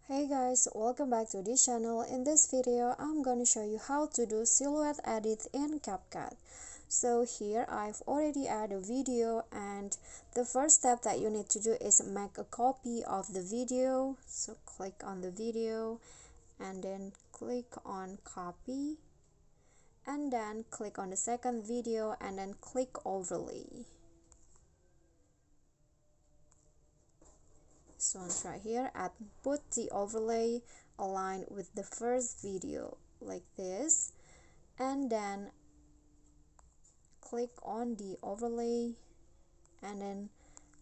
Hey guys, welcome back to this channel. In this video, I'm gonna show you how to do silhouette edit in CapCut. So here I've already added a video, and the first step that you need to do is make a copy of the video. So click on the video and then click on copy, and then click on the second video and then click overlay. This one's right here, and put the overlay aligned with the first video like this, and then click on the overlay and then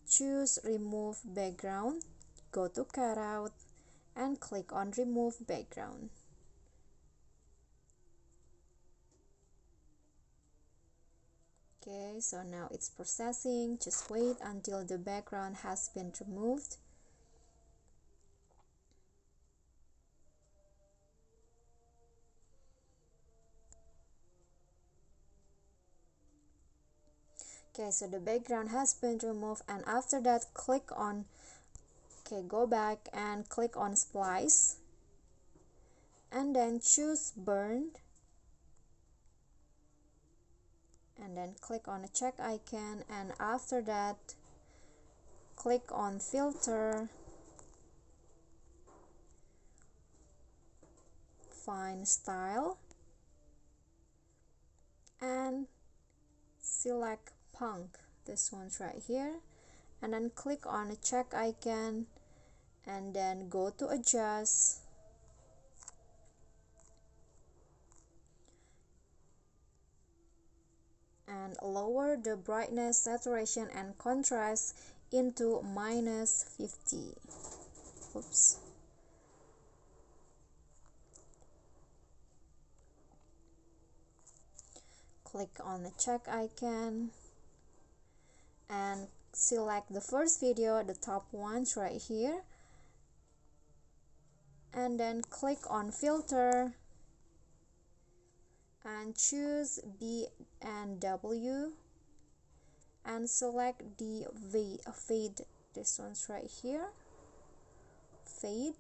choose remove background, go to cutout and click on remove background. Okay, so now it's processing. Just wait until the background has been removed. Okay, so the background has been removed, and after that click on, go back and click on splice and then choose burn, and then click on a check icon, and after that click on filter, find style and select punk, this one's right here, and then click on a check icon and then go to adjust and lower the brightness, saturation and contrast into -50. Oops. Click on the check icon and select the first video, the top ones right here, and then click on filter and choose B and W and select the fade, this one's right here, fade.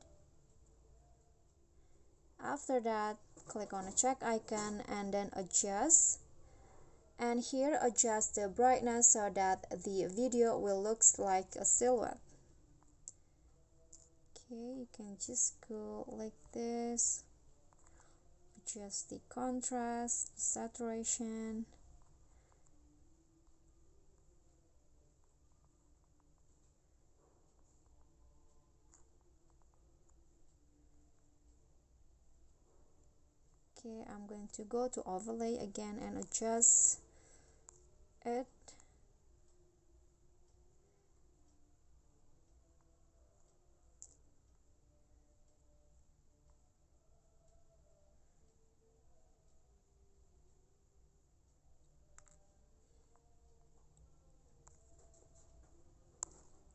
After that click on a check icon and then adjust, and here adjust the brightness so that the video will look like a silhouette. Okay, you can just go like this, adjust the contrast, the saturation. Okay, I'm going to go to overlay again and adjust it.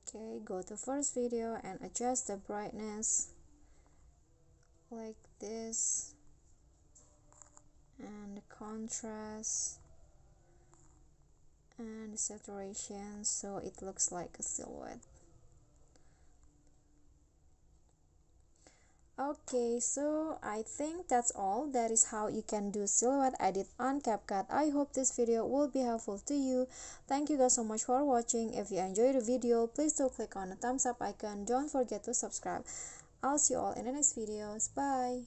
Okay, go to first video and adjust the brightness like this, and the contrast and the saturation so it looks like a silhouette. Okay, so I think that's all. That is how you can do silhouette edit on CapCut. I hope this video will be helpful to you. Thank you guys so much for watching. If you enjoyed the video, please do click on the thumbs up icon. Don't forget to subscribe. I'll see you all in the next videos. Bye.